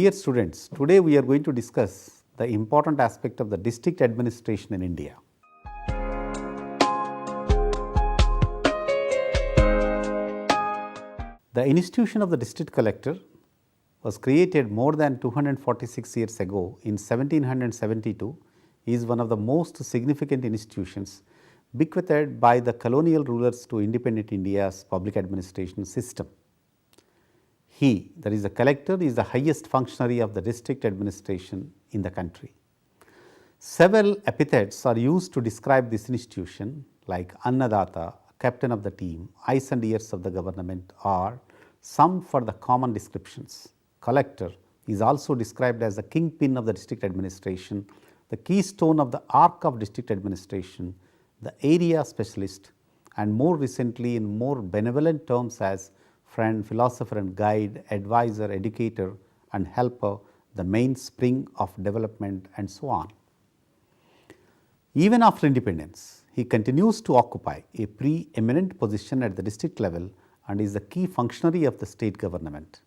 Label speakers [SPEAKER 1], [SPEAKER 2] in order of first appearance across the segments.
[SPEAKER 1] Dear students, today we are going to discuss the important aspect of the district administration in India. The institution of the district collector was created more than 246 years ago in 1772, is one of the most significant institutions bequeathed by the colonial rulers to independent India's public administration system. He, that is the collector, is the highest functionary of the district administration in the country. Several epithets are used to describe this institution like Annadata, captain of the team, eyes and ears of the government, or some for the common descriptions. Collector is also described as the kingpin of the district administration, the keystone of the arc of district administration, the area specialist, and more recently in more benevolent terms as friend, philosopher and guide, advisor, educator and helper, the mainspring of development and so on. Even after independence, he continues to occupy a preeminent position at the district level and is the key functionary of the state government.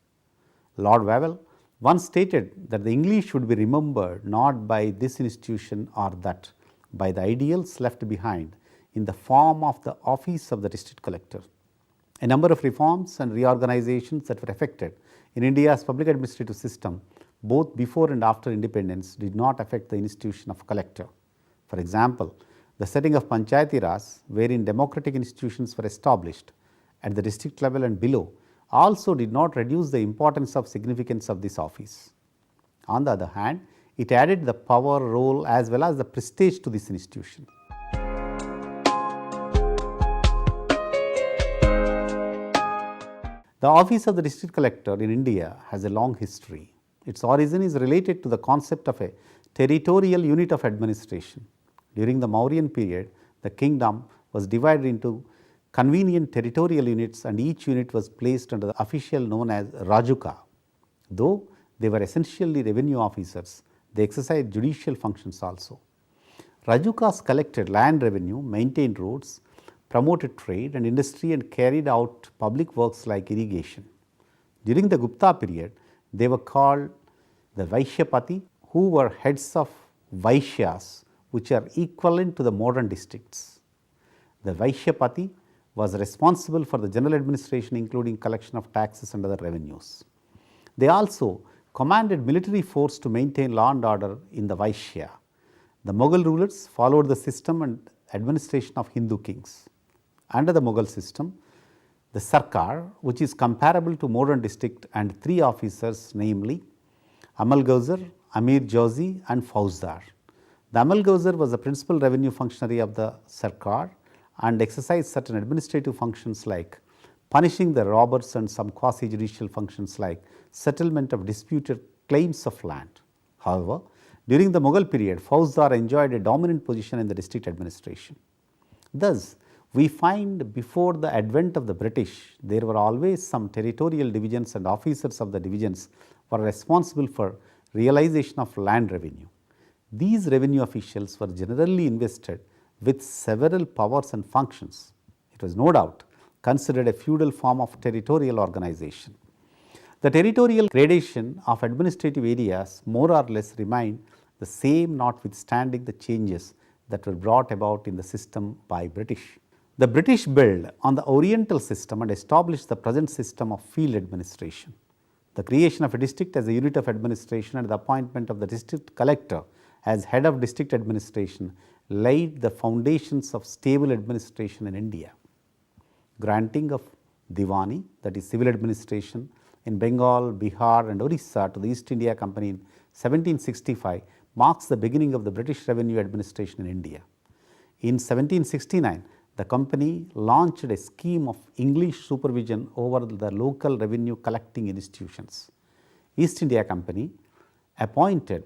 [SPEAKER 1] Lord Wavell once stated that the English should be remembered not by this institution or that, by the ideals left behind in the form of the office of the district collector. A number of reforms and reorganizations that were effected in India's public administrative system both before and after independence did not affect the institution of collector. For example, the setting of Panchayati Raj, wherein democratic institutions were established at the district level and below, also did not reduce the importance of significance of this office. On the other hand, it added the power, role as well as the prestige to this institution. The office of the district collector in India has a long history. Its origin is related to the concept of a territorial unit of administration. During the Mauryan period, the kingdom was divided into convenient territorial units and each unit was placed under the official known as Rajuka. Though they were essentially revenue officers, they exercised judicial functions also. Rajukas collected land revenue, maintained roads, promoted trade and industry and carried out public works like irrigation. During the Gupta period, they were called the Vaishyapati, who were heads of Vaishyas, which are equivalent to the modern districts. The Vaishyapati was responsible for the general administration including collection of taxes and other revenues. They also commanded military force to maintain law and order in the Vaishya. The Mughal rulers followed the system and administration of Hindu kings. Under the Mughal system, the Sarkar, which is comparable to modern district, and three officers, namely Amalgaozar, Amir Jauzi and Fauzdar. The Amalgaozar was the principal revenue functionary of the Sarkar and exercised certain administrative functions like punishing the robbers and some quasi-judicial functions like settlement of disputed claims of land. However, during the Mughal period, Fauzdar enjoyed a dominant position in the district administration. Thus, we find before the advent of the British, there were always some territorial divisions and officers of the divisions were responsible for realization of land revenue. These revenue officials were generally invested with several powers and functions. It was no doubt considered a feudal form of territorial organization. The territorial gradation of administrative areas more or less remained the same notwithstanding the changes that were brought about in the system by British. The British built on the Oriental system and established the present system of field administration. The creation of a district as a unit of administration and the appointment of the district collector as head of district administration laid the foundations of stable administration in India. Granting of Diwani, that is civil administration, in Bengal, Bihar and Orissa to the East India Company in 1765 marks the beginning of the British revenue administration in India. In 1769, the company launched a scheme of English supervision over the local revenue collecting institutions. East India Company appointed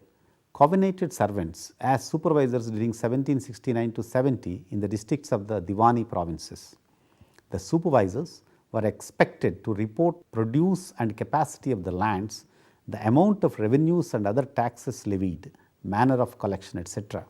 [SPEAKER 1] covenanted servants as supervisors during 1769 to 70 in the districts of the Diwani provinces. The supervisors were expected to report produce and capacity of the lands, the amount of revenues and other taxes levied, manner of collection, etc.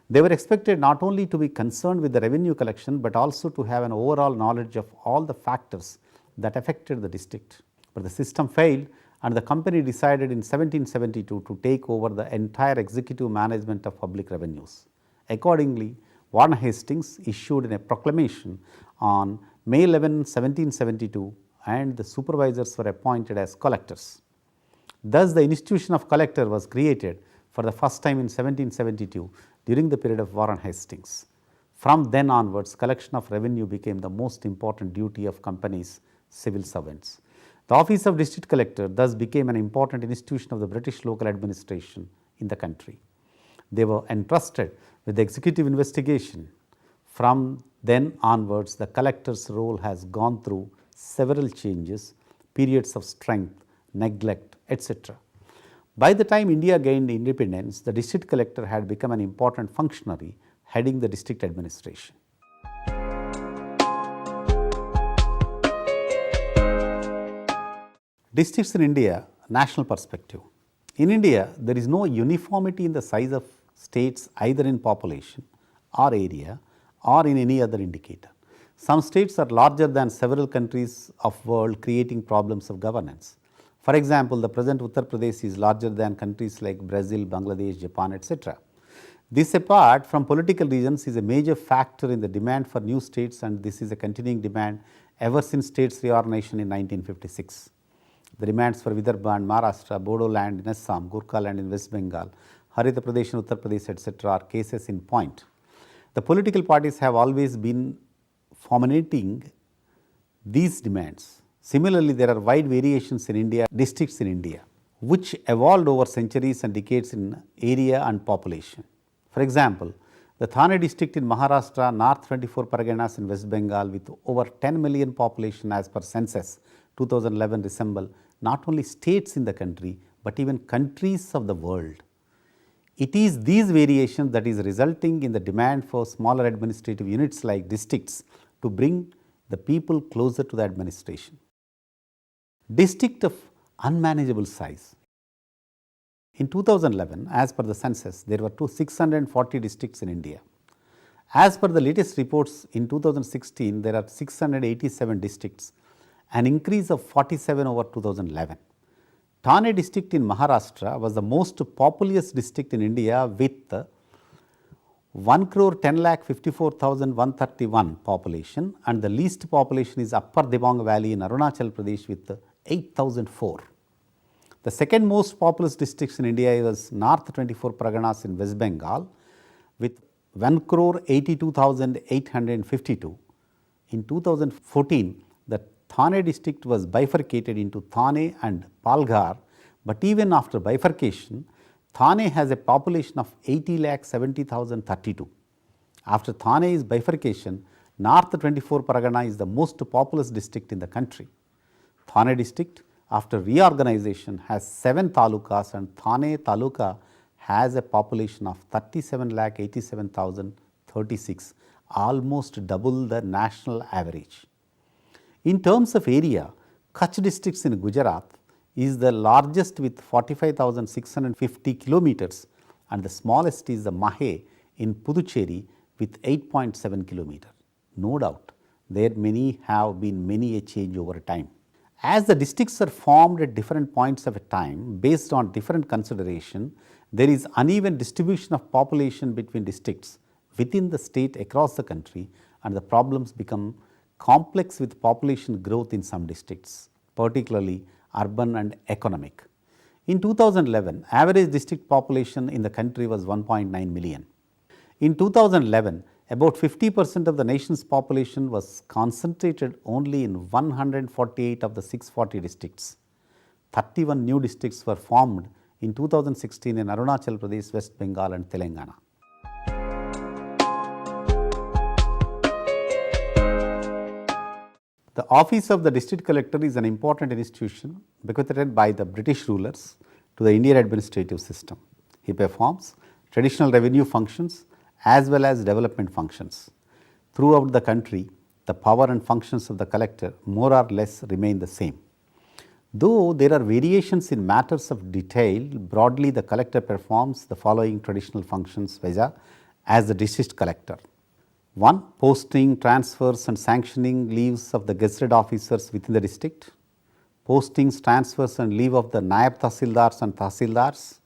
[SPEAKER 1] They were expected not only to be concerned with the revenue collection, but also to have an overall knowledge of all the factors that affected the district. But the system failed and the company decided in 1772 to take over the entire executive management of public revenues. Accordingly, Warren Hastings issued a proclamation on May 11, 1772, and the supervisors were appointed as collectors. Thus, the institution of collector was created for the first time in 1772 during the period of Warren Hastings. From then onwards, collection of revenue became the most important duty of companies' civil servants. The office of district collector thus became an important institution of the British local administration in the country. They were entrusted with the executive investigation. From then onwards, the collector's role has gone through several changes, periods of strength, neglect, etc. By the time India gained independence, the district collector had become an important functionary heading the district administration. Districts in India, national perspective. In India, there is no uniformity in the size of states either in population or area or in any other indicator. Some states are larger than several countries of world, creating problems of governance. For example, the present Uttar Pradesh is larger than countries like Brazil, Bangladesh, Japan, etc. This, apart from political reasons, is a major factor in the demand for new states, and this is a continuing demand ever since states reorganization in 1956. The demands for Vidarbha and Maharashtra, Bodoland in Assam, Gurkhaland in West Bengal, Haryana Pradesh in Uttar Pradesh, etc. are cases in point. The political parties have always been formulating these demands. Similarly, there are wide variations in India, districts in India, which evolved over centuries and decades in area and population. For example, the Thane district in Maharashtra, North 24 Parganas in West Bengal, with over 10 million population as per census 2011, resemble not only states in the country, but even countries of the world. It is these variations that is resulting in the demand for smaller administrative units like districts to bring the people closer to the administration. District of unmanageable size. In 2011, as per the census, there were 640 districts in India. As per the latest reports, in 2016, there are 687 districts, an increase of 47 over 2011. Thane district in Maharashtra was the most populous district in India with 1,10,54,131 population, and the least population is Upper Dibang Valley in Arunachal Pradesh with 8,004. The second most populous districts in India was North 24 Parganas in West Bengal with 1,82,852. In 2014, the Thane district was bifurcated into Thane and Palghar, but even after bifurcation, Thane has a population of 80,70,032. After Thane's bifurcation, North 24 Pargana is the most populous district in the country. Thane district, after reorganization, has 7 talukas, and Thane taluka has a population of 37,87,036, almost double the national average. In terms of area, Kutch districts in Gujarat is the largest with 45,650 kilometers, and the smallest is the Mahe in Puducherry with 8.7 kilometers. No doubt, there have been many a change over time. As the districts are formed at different points of a time based on different consideration, there is uneven distribution of population between districts within the state across the country, and the problems become complex with population growth in some districts, particularly urban and economic. In 2011, average district population in the country was 1.9 million. In 2011, about 50% of the nation's population was concentrated only in 148 of the 640 districts. 31 new districts were formed in 2016 in Arunachal Pradesh, West Bengal and Telangana. The office of the district collector is an important institution bequeathed by the British rulers to the Indian administrative system. He performs traditional revenue functions as well as development functions. Throughout the country, the power and functions of the collector more or less remain the same. Though there are variations in matters of detail, broadly the collector performs the following traditional functions as the district collector. 1. Posting, transfers and sanctioning leaves of the gazetted officers within the district. postings, transfers and leave of the Naib Tahsildars and Tahsildars,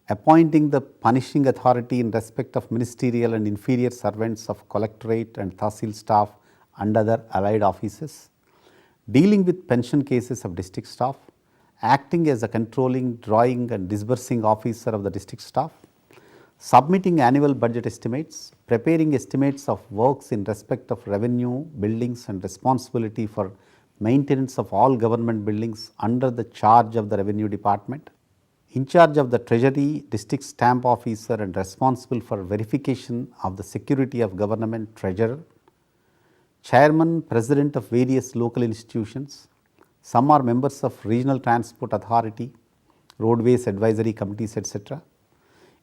[SPEAKER 1] appointing the punishing authority in respect of ministerial and inferior servants of collectorate and Tahsil staff and other allied offices, dealing with pension cases of district staff, acting as a controlling, drawing and disbursing officer of the district staff, submitting annual budget estimates, preparing estimates of works in respect of revenue, buildings and responsibility for maintenance of all government buildings under the charge of the revenue department, in charge of the treasury, district stamp officer and responsible for verification of the security of government treasurer, chairman, president of various local institutions, some are members of regional transport authority, roadways advisory committees, etc.,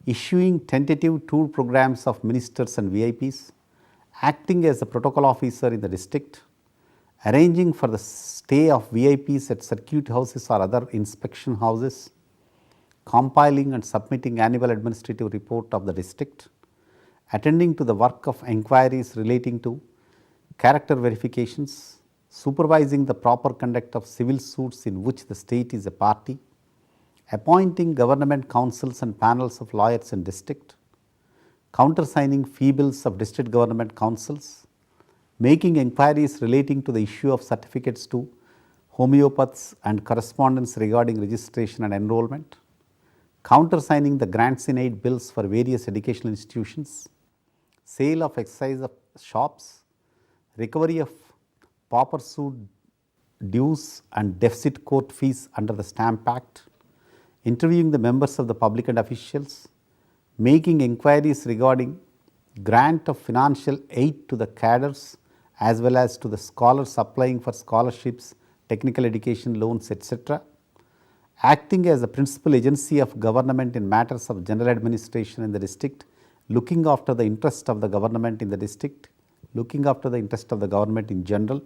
[SPEAKER 1] issuing tentative tour programs of ministers and VIPs, acting as a protocol officer in the district, arranging for the stay of VIPs at circuit houses or other inspection houses, compiling and submitting annual administrative report of the district, attending to the work of inquiries relating to character verifications, supervising the proper conduct of civil suits in which the state is a party, appointing government councils and panels of lawyers in district, countersigning fee bills of district government councils, making inquiries relating to the issue of certificates to homeopaths and correspondence regarding registration and enrollment, countersigning the grants in aid bills for various educational institutions, sale of excise of shops, recovery of pauper suit dues and deficit court fees under the Stamp Act, interviewing the members of the public and officials, making inquiries regarding grant of financial aid to the cadres as well as to the scholars applying for scholarships, technical education loans, etc., acting as a principal agency of government in matters of general administration in the district, looking after the interest of the government in the district, looking after the interest of the government in general,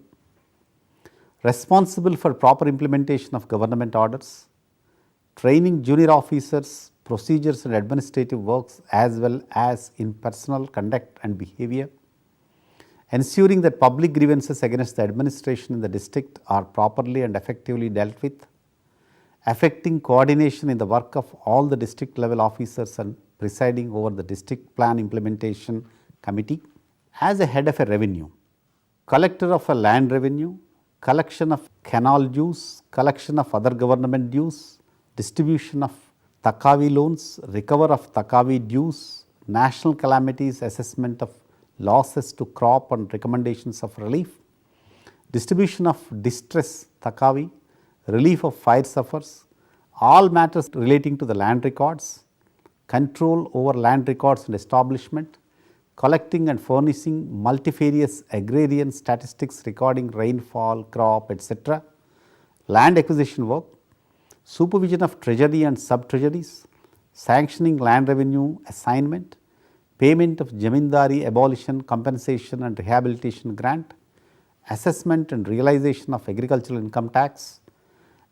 [SPEAKER 1] responsible for proper implementation of government orders, training junior officers, procedures and administrative works as well as in personal conduct and behavior, ensuring that public grievances against the administration in the district are properly and effectively dealt with, affecting coordination in the work of all the district level officers and presiding over the district plan implementation committee. As a head of a revenue, collector of a land revenue, collection of canal dues, collection of other government dues, distribution of Takavi loans, recover of Takavi dues, national calamities, assessment of losses to crop and recommendations of relief, distribution of distress Takavi, relief of fire sufferers, all matters relating to the land records, control over land records and establishment, collecting and furnishing multifarious agrarian statistics regarding rainfall, crop, etc., land acquisition work, supervision of treasury and sub-treasuries, sanctioning land revenue assignment, payment of Jamindari abolition, compensation and rehabilitation grant, assessment and realization of agricultural income tax,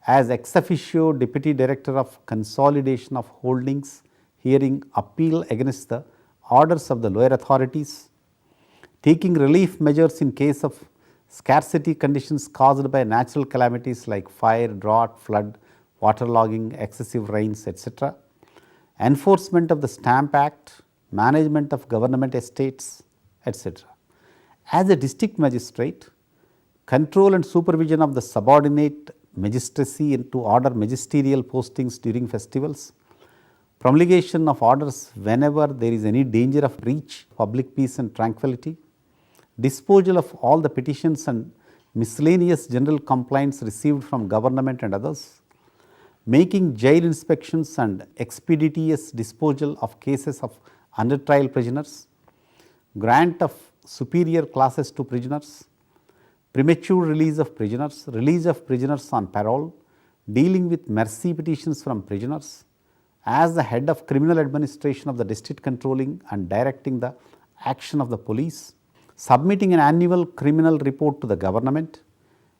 [SPEAKER 1] as ex officio Deputy Director of Consolidation of Holdings, hearing appeal against the orders of the lower authorities, taking relief measures in case of scarcity conditions caused by natural calamities like fire, drought, flood, waterlogging, excessive rains, etc., enforcement of the Stamp Act, management of government estates, etc. As a district magistrate, control and supervision of the subordinate magistracy and to order magisterial postings during festivals, promulgation of orders whenever there is any danger of breach of public peace and tranquility, disposal of all the petitions and miscellaneous general complaints received from government and others, making jail inspections and expeditious disposal of cases of under trial prisoners, grant of superior classes to prisoners, premature release of prisoners on parole, dealing with mercy petitions from prisoners, as the head of criminal administration of the district, controlling and directing the action of the police, submitting an annual criminal report to the government,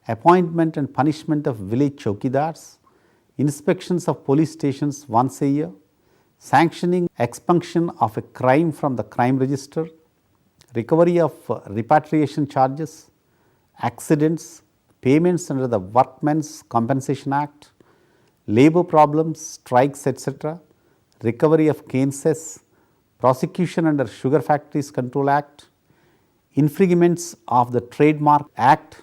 [SPEAKER 1] appointment and punishment of village chowkidars, inspections of police stations once a year, sanctioning expunction of a crime from the crime register, recovery of repatriation charges, accidents, payments under the Workmen's Compensation Act, labor problems, strikes, etc., recovery of cases, prosecution under Sugar Factories Control Act, infringements of the Trademark Act,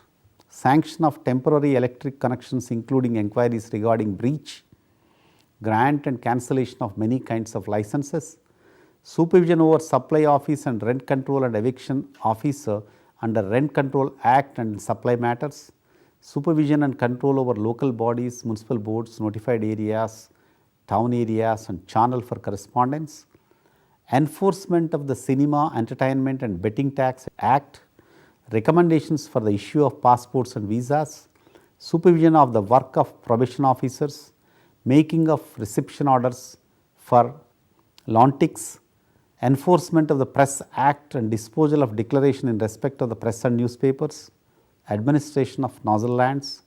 [SPEAKER 1] sanction of temporary electric connections including inquiries regarding breach, grant and cancellation of many kinds of licenses, supervision over supply office and rent control and eviction officer under Rent Control Act and supply matters, supervision and control over local bodies, municipal boards, notified areas, town areas and channel for correspondence, enforcement of the Cinema, Entertainment and Betting Tax Act, recommendations for the issue of passports and visas, supervision of the work of probation officers, making of reception orders for Lontics, enforcement of the Press Act and disposal of declaration in respect of the press and newspapers, administration of nozzle lands,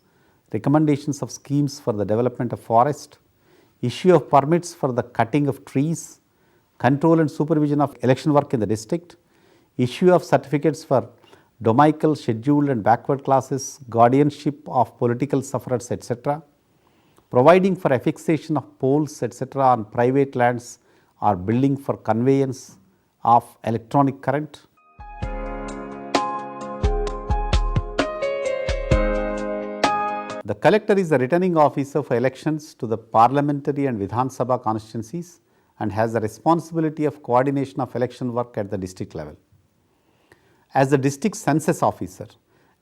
[SPEAKER 1] recommendations of schemes for the development of forest, issue of permits for the cutting of trees, control and supervision of election work in the district, issue of certificates for domicile, scheduled and backward classes, guardianship of political sufferers, etc., providing for affixation of poles, etc., on private lands or building for conveyance of electronic current. The collector is the returning officer for elections to the parliamentary and Vidhan Sabha constituencies and has the responsibility of coordination of election work at the district level. As the district census officer,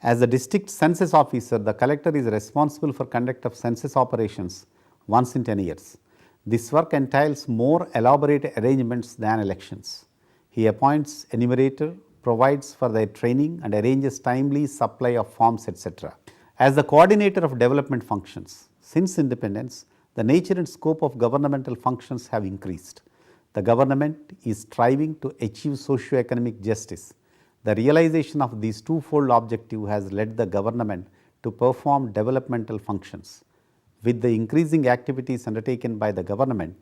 [SPEAKER 1] the collector is responsible for conduct of census operations once in 10 years. This work entails more elaborate arrangements than elections. He appoints enumerator, provides for their training and arranges timely supply of forms, etc. As the coordinator of development functions, since independence, the nature and scope of governmental functions have increased. The government is striving to achieve socio-economic justice. The realization of these twofold objectives has led the government to perform developmental functions. With the increasing activities undertaken by the government,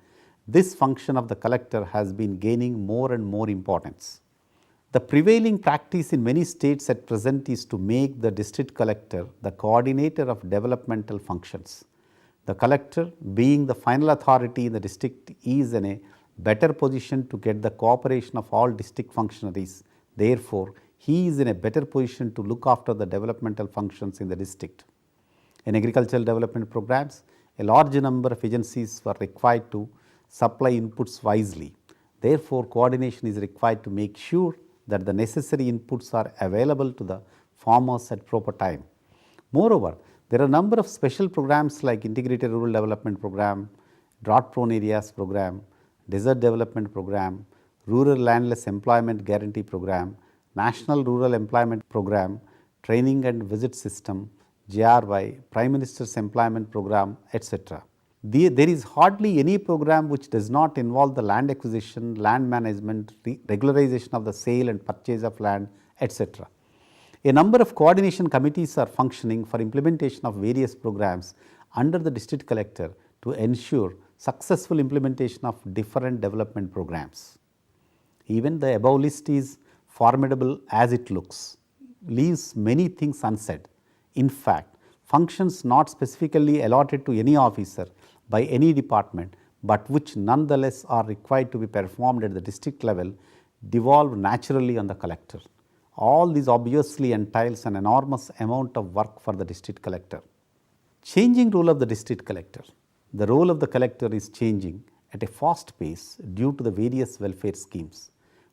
[SPEAKER 1] this function of the collector has been gaining more and more importance. The prevailing practice in many states at present is to make the district collector the coordinator of developmental functions. The collector, being the final authority in the district, is in a better position to get the cooperation of all district functionaries. Therefore, he is in a better position to look after the developmental functions in the district. In agricultural development programs, a large number of agencies were required to supply inputs wisely. Therefore, coordination is required to make sure that the necessary inputs are available to the farmers at proper time. Moreover, there are a number of special programs like Integrated Rural Development Program, Drought Prone Areas Program, Desert Development Program, Rural Landless Employment Guarantee Program, National Rural Employment Program, Training and Visit System, JRY, Prime Minister's Employment Program, etc. There is hardly any program which does not involve the land acquisition, land management, regularization of the sale and purchase of land, etc. A number of coordination committees are functioning for implementation of various programs under the district collector to ensure successful implementation of different development programs. Even the above list is formidable as it looks, leaves many things unsaid. In fact, functions not specifically allotted to any officer by any department, but which nonetheless are required to be performed at the district level, devolve naturally on the collector. All this obviously entails an enormous amount of work for the district collector. Changing role of the district collector. The role of the collector is changing at a fast pace due to the various welfare schemes.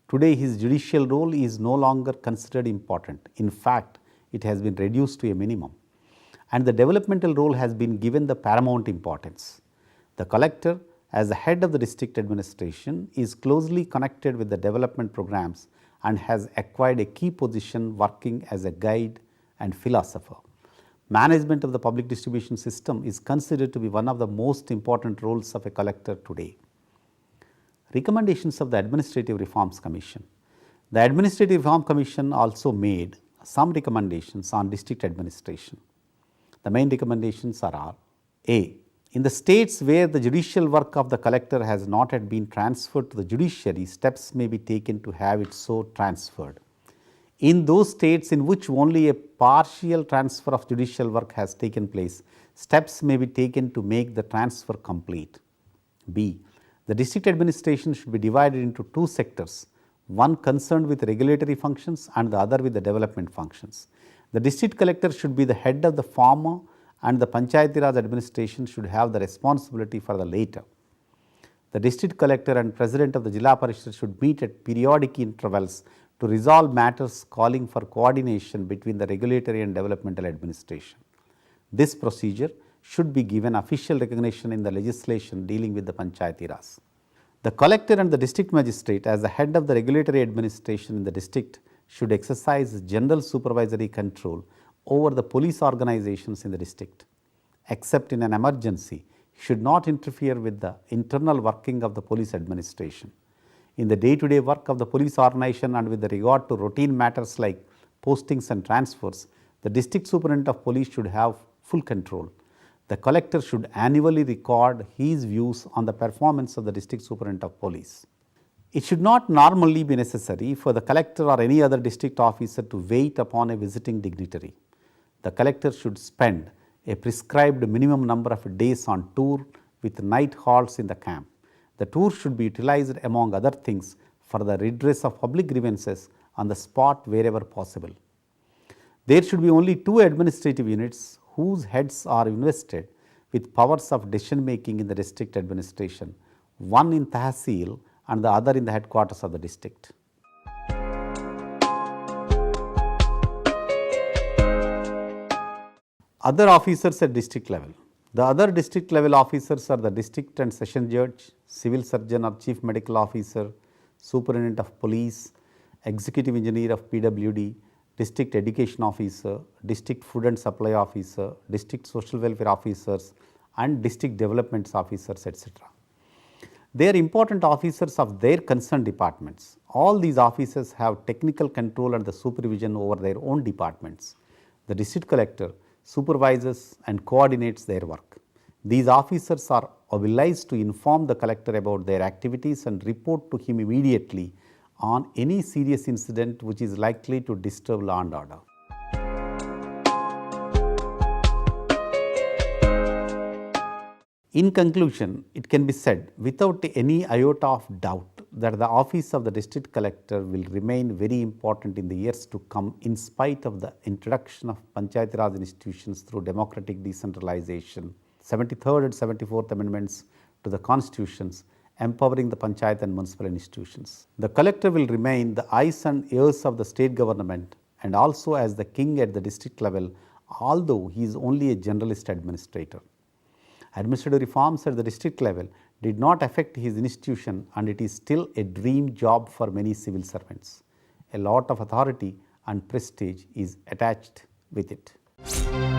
[SPEAKER 1] Today, his judicial role is no longer considered important. In fact, it has been reduced to a minimum, and the developmental role has been given the paramount importance. The collector, as the head of the district administration, is closely connected with the development programs and has acquired a key position working as a guide and philosopher. Management of the public distribution system is considered to be one of the most important roles of a collector today. Recommendations of the Administrative Reforms Commission. The Administrative Reform Commission also made some recommendations on district administration. The main recommendations are A. In the states where the judicial work of the collector has not yet been transferred to the judiciary, steps may be taken to have it so transferred. In those states in which only a partial transfer of judicial work has taken place, steps may be taken to make the transfer complete. B. The district administration should be divided into two sectors, one concerned with regulatory functions and the other with the development functions. The district collector should be the head of the former and the Panchayati Raj administration should have the responsibility for the later. The district collector and president of the Jilla Parishad should meet at periodic intervals to resolve matters calling for coordination between the regulatory and developmental administration. This procedure should be given official recognition in the legislation dealing with the Panchayati Raj. The collector and the district magistrate as the head of the regulatory administration in the district should exercise general supervisory control over the police organizations in the district. Except in an emergency, should not interfere with the internal working of the police administration. In the day-to-day work of the police organization and with regard to routine matters like postings and transfers, the district superintendent of police should have full control. The collector should annually record his views on the performance of the district superintendent of police. It should not normally be necessary for the collector or any other district officer to wait upon a visiting dignitary. The collector should spend a prescribed minimum number of days on tour with night halts in the camp. The tour should be utilized among other things for the redress of public grievances on the spot wherever possible. There should be only two administrative units whose heads are invested with powers of decision making in the district administration, one in Tehsil and the other in the headquarters of the district. Other officers at district level. The other district level officers are the district and session judge, civil surgeon or chief medical officer, superintendent of police, executive engineer of PWD, district education officer, district food and supply officer, district social welfare officers and district development officers, etc. They are important officers of their concerned departments. All these officers have technical control and the supervision over their own departments. The district collector supervises and coordinates their work. These officers are obliged to inform the collector about their activities and report to him immediately on any serious incident which is likely to disturb law and order. In conclusion, it can be said without any iota of doubt that the office of the district collector will remain very important in the years to come in spite of the introduction of Panchayati Raj institutions through democratic decentralization, 73rd and 74th amendments to the constitutions empowering the panchayat and municipal institutions. The collector will remain the eyes and ears of the state government and also as the king at the district level, although he is only a generalist administrator. Administrative reforms at the district level did not affect his institution and it is still a dream job for many civil servants. A lot of authority and prestige is attached with it.